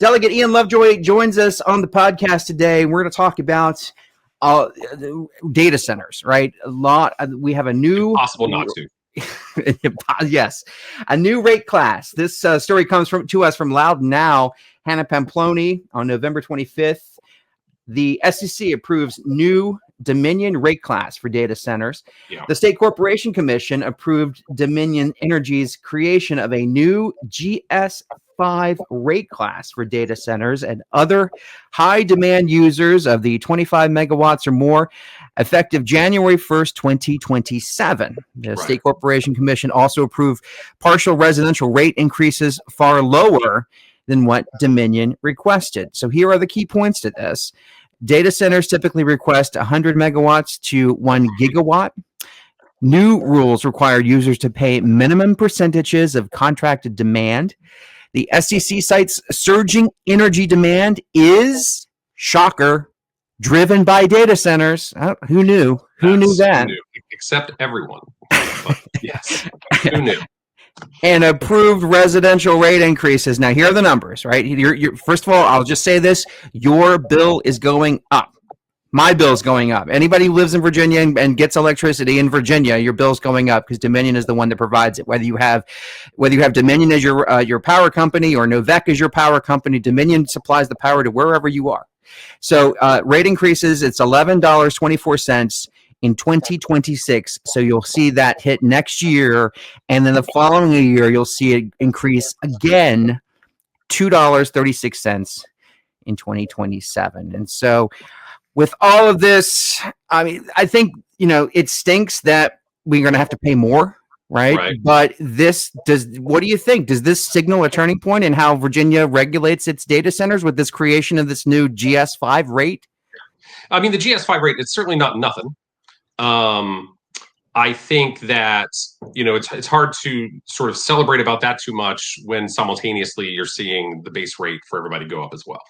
Delegate Ian Lovejoy joins us on the podcast today. We're going to talk about data centers, right? We have a new... Impossible not to. Yes, a new rate class. This story comes to us from Loudoun Now. Hannah Pamploni on November 25th. The SEC approves new Dominion rate class for data centers. Yeah. The State Corporation Commission approved Dominion Energy's creation of a new GS5 rate class for data centers and other high demand users of the 25 megawatts or more, effective January 1st, 2027. The State Corporation Commission also approved partial residential rate increases far lower than what Dominion requested. So here are the key points to this. Data centers typically request 100 megawatts to 1 gigawatt. New rules require users to pay minimum percentages of contracted demand. The SEC cites surging energy demand is, shocker, driven by data centers. Who knew? Who knew that? Who knew? Except everyone. But yes, who knew? And approved residential rate increases. Now, here are the numbers, right? First of all, I'll just say this. Your bill is going up. My bill's going up. Anybody who lives in Virginia and gets electricity in Virginia, your bill's going up because Dominion is the one that provides it. Whether you have Dominion as your power company or Novec as your power company, Dominion supplies the power to wherever you are. So rate increases, it's $11.24 in 2026. So you'll see that hit next year. And then the following year, you'll see it increase again, $2.36 in 2027. And so with all of this, I mean, I think, it stinks that we're going to have to pay more, right? But what do you think? Does this signal a turning point in how Virginia regulates its data centers with this creation of this new GS5 rate? I mean, the GS5 rate, it's certainly not nothing. I think that, it's hard to sort of celebrate about that too much when simultaneously you're seeing the base rate for everybody go up as well.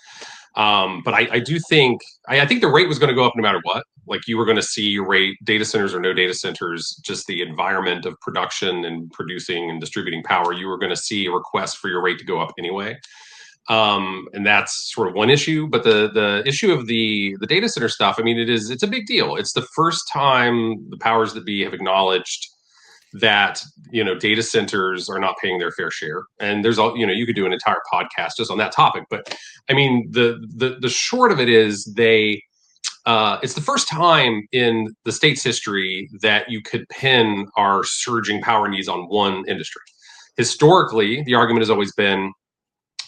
But I do think, I think the rate was going to go up no matter what. Like you were going to see your rate, data centers or no data centers, just the environment of production and producing and distributing power, you were going to see a request for your rate to go up anyway. And that's sort of one issue, but the issue of the data center stuff, I mean, it's a big deal. It's the first time the powers that be have acknowledged that, data centers are not paying their fair share. And there's all, you could do an entire podcast just on that topic, but I mean, the short of it is it's the first time in the state's history that you could pin our surging power needs on one industry. Historically, the argument has always been,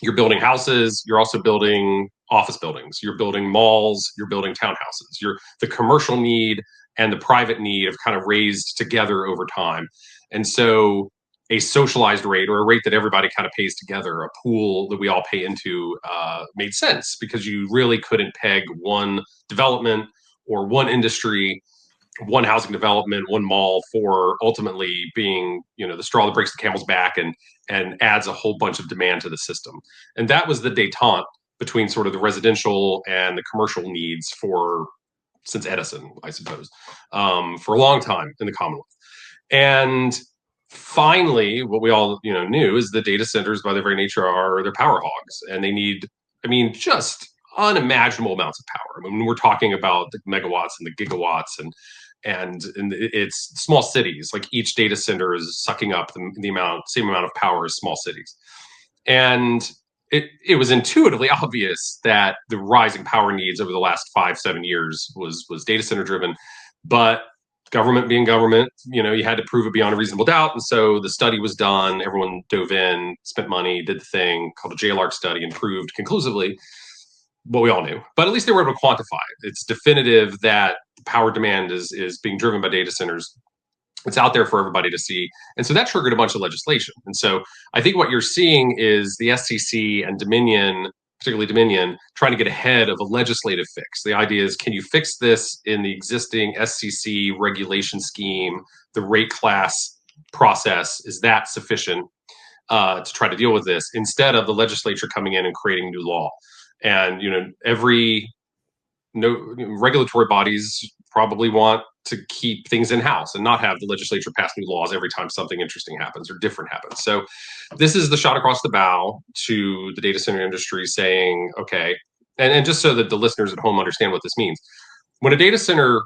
you're building houses, you're also building office buildings, you're building malls, you're building townhouses. The commercial need and the private need have kind of raised together over time. And so a socialized rate, or a rate that everybody kind of pays together, a pool that we all pay into, made sense because you really couldn't peg one development or one industry, one housing development, one mall for ultimately being, the straw that breaks the camel's back and adds a whole bunch of demand to the system. And that was the détente between sort of the residential and the commercial needs since Edison, I suppose, for a long time in the Commonwealth. And finally, what we all, knew is the data centers by their very nature they're power hogs, and they need, just unimaginable amounts of power. I mean, we're talking about the megawatts and the gigawatts and it's small cities. Like each data center is sucking up the same amount of power as small cities. And it was intuitively obvious that the rising power needs over the last 5-7 years was data center driven, but government being government, you had to prove it beyond a reasonable doubt. And so the study was done, everyone dove in, spent money, did the thing called a JLARC study, and proved conclusively what we all knew, but at least they were able to quantify it. It's definitive that power demand is being driven by data centers. It's out there for everybody to see. And so that triggered a bunch of legislation. And so I think what you're seeing is the SEC and Dominion, particularly Dominion, trying to get ahead of a legislative fix. The idea is, can you fix this in the existing SEC regulation scheme, the rate class process? Is that sufficient to try to deal with this, instead of the legislature coming in and creating new law? And, regulatory bodies probably want to keep things in house and not have the legislature pass new laws every time something interesting happens or different happens. So this is the shot across the bow to the data center industry saying, okay, and just so that the listeners at home understand what this means, when a data center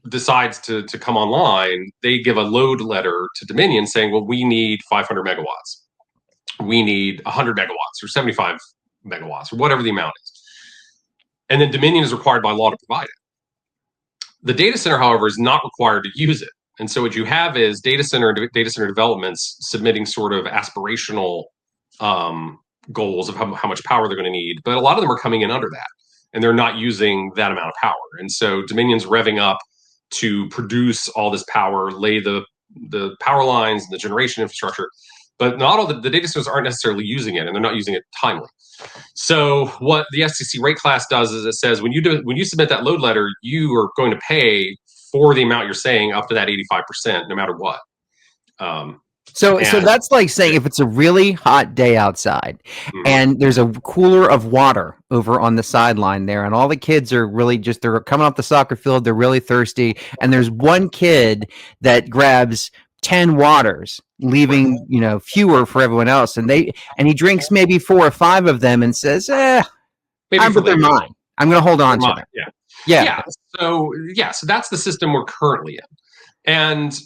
decides to come online, they give a load letter to Dominion saying, well, we need 500 megawatts. We need 100 megawatts or 75 megawatts or whatever the amount is. And then Dominion is required by law to provide it. The data center, however, is not required to use it. And so what you have is data center developments submitting sort of aspirational goals of how much power they're going to need. But a lot of them are coming in under that, and they're not using that amount of power. And so Dominion's revving up to produce all this power, lay the power lines and the generation infrastructure. But not all the data centers aren't necessarily using it, and they're not using it timely. So what the SCC rate class does is it says when you submit that load letter, you are going to pay for the amount you're saying up to that 85%, no matter what. So that's like saying if it's a really hot day outside and there's a cooler of water over on the sideline there, and all the kids are really they're coming off the soccer field, they're really thirsty, and there's one kid that grabs 10 waters, leaving fewer for everyone else, and he drinks maybe 4 or 5 of them and says, but they're mine. I'm going to hold on to them. Yeah. So that's the system we're currently in, and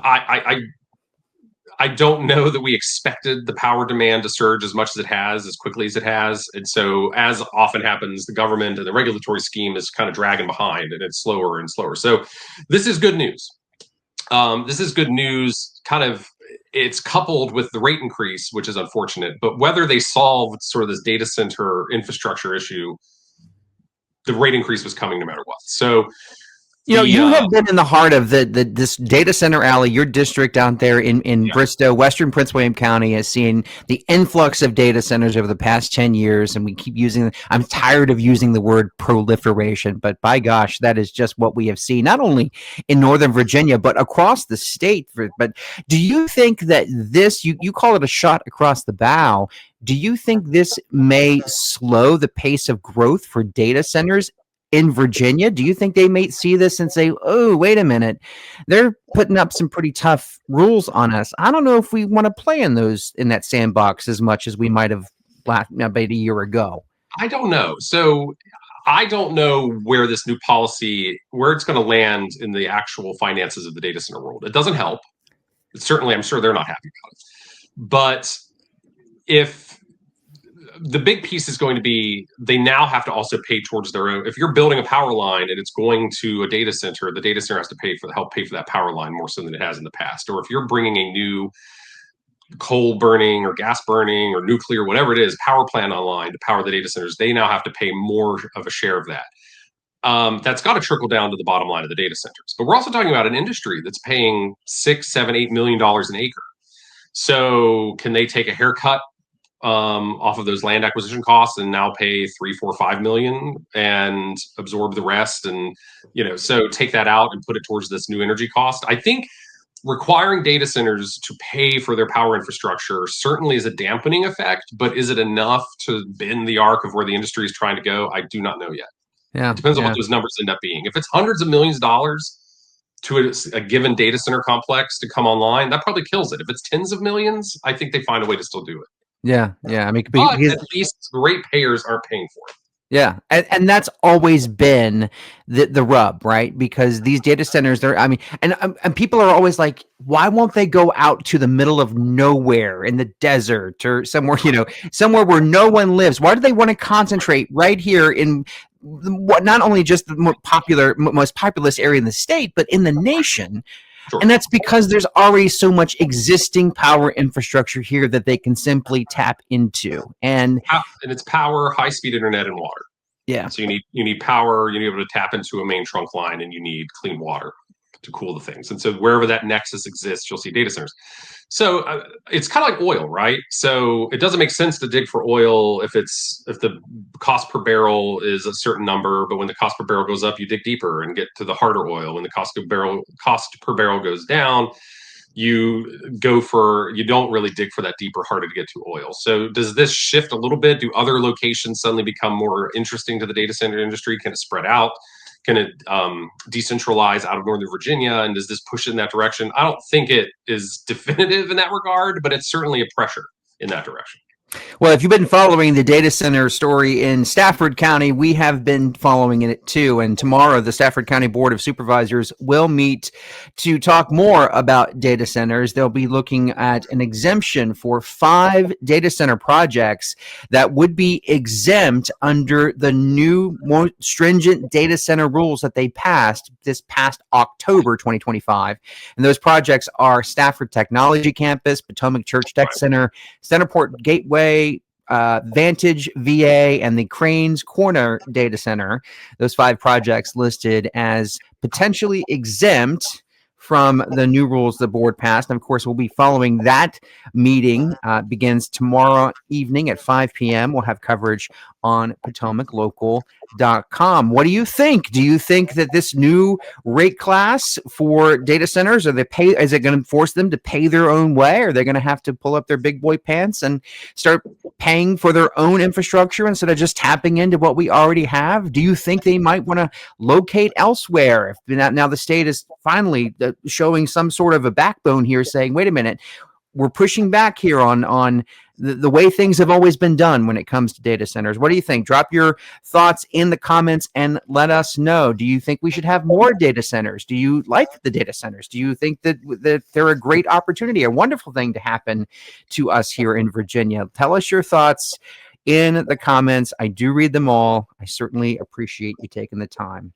I don't know that we expected the power demand to surge as much as it has, as quickly as it has. And so, as often happens, the government and the regulatory scheme is kind of dragging behind, and it's slower and slower. So this is good news. This is good news. Kind of, it's coupled with the rate increase, which is unfortunate. But whether they solve sort of this data center infrastructure issue, the rate increase was coming no matter what. So you have been in the heart of this data center alley. Your district down there in Bristow, Western Prince William County, has seen the influx of data centers over the past 10 years, and we keep using. I'm tired of using the word proliferation, but by gosh, that is just what we have seen, not only in Northern Virginia but across the state. But do you think that this, you call it a shot across the bow? Do you think this may slow the pace of growth for data centers in Virginia? Do you think they may see this and say, oh, wait a minute, they're putting up some pretty tough rules on us. I don't know if we want to play in that sandbox as much as we might have about a year ago. I don't know. So I don't know where this new policy, where it's going to land in the actual finances of the data center world. It doesn't help. Certainly, I'm sure they're not happy about it. But if the big piece is going to be, they now have to also pay towards their own. If you're building a power line and it's going to a data center, the data center has to help pay for that power line more so than it has in the past. Or if you're bringing a new coal burning or gas burning or nuclear, whatever it is, power plant online to power the data centers, they now have to pay more of a share of that. That's got to trickle down to the bottom line of the data centers. But we're also talking about an industry that's paying $6, $7, $8 million an acre. So can they take a haircut off of those land acquisition costs and now pay 3, 4, 5 million and absorb the rest? And so take that out and put it towards this new energy cost. I think requiring data centers to pay for their power infrastructure certainly is a dampening effect, but is it enough to bend the arc of where the industry is trying to go? I do not know yet. It depends on what those numbers end up being. If it's hundreds of millions of dollars to a given data center complex to come online, that probably kills it. If it's tens of millions, I think they find a way to still do it. Yeah. I mean, but at least great payers aren't paying for it. Yeah, and that's always been the rub, right? Because these data centers, and people are always like, why won't they go out to the middle of nowhere in the desert or somewhere, somewhere where no one lives? Why do they want to concentrate right here in what not only just the most populous area in the state, but in the nation? Sure. And that's because there's already so much existing power infrastructure here that they can simply tap into. And it's power, high-speed internet, and water. Yeah. So you need power, you need to be able to tap into a main trunk line, and you need clean water to cool the things. And so wherever that nexus exists, you'll see data centers. So it's kind of like oil, right? So it doesn't make sense to dig for oil if the cost per barrel is a certain number, but when the cost per barrel goes up, you dig deeper and get to the harder oil. When the cost per barrel goes down, you don't really dig for that deeper, harder to get to oil. So does this shift a little bit? Do other locations suddenly become more interesting to the data center industry? Can it spread out? Can it decentralize out of Northern Virginia? And does this push it in that direction? I don't think it is definitive in that regard, but it's certainly a pressure in that direction. Well, if you've been following the data center story in Stafford County, we have been following it too. And tomorrow, the Stafford County Board of Supervisors will meet to talk more about data centers. They'll be looking at an exemption for 5 data center projects that would be exempt under the new, more stringent data center rules that they passed this past October 2025. And those projects are Stafford Technology Campus, Potomac Church Tech Center, Centerport Gateway, Vantage VA, and the Cranes Corner Data Center. Those 5 projects listed as potentially exempt from the new rules the board passed. And of course, we'll be following that meeting. Begins tomorrow evening at 5 p.m. We'll have coverage on PotomacLocal.com. What do you think? Do you think that this new rate class for data centers, is it going to force them to pay their own way? Are they going to have to pull up their big boy pants and start paying for their own infrastructure instead of just tapping into what we already have? Do you think they might want to locate elsewhere? If now the state is finally showing some sort of a backbone here, saying, wait a minute, we're pushing back here on the way things have always been done when it comes to data centers. What do you think? Drop your thoughts in the comments and let us know. Do you think we should have more data centers? Do you like the data centers? Do you think that they're a great opportunity, a wonderful thing to happen to us here in Virginia? Tell us your thoughts in the comments. I do read them all. I certainly appreciate you taking the time.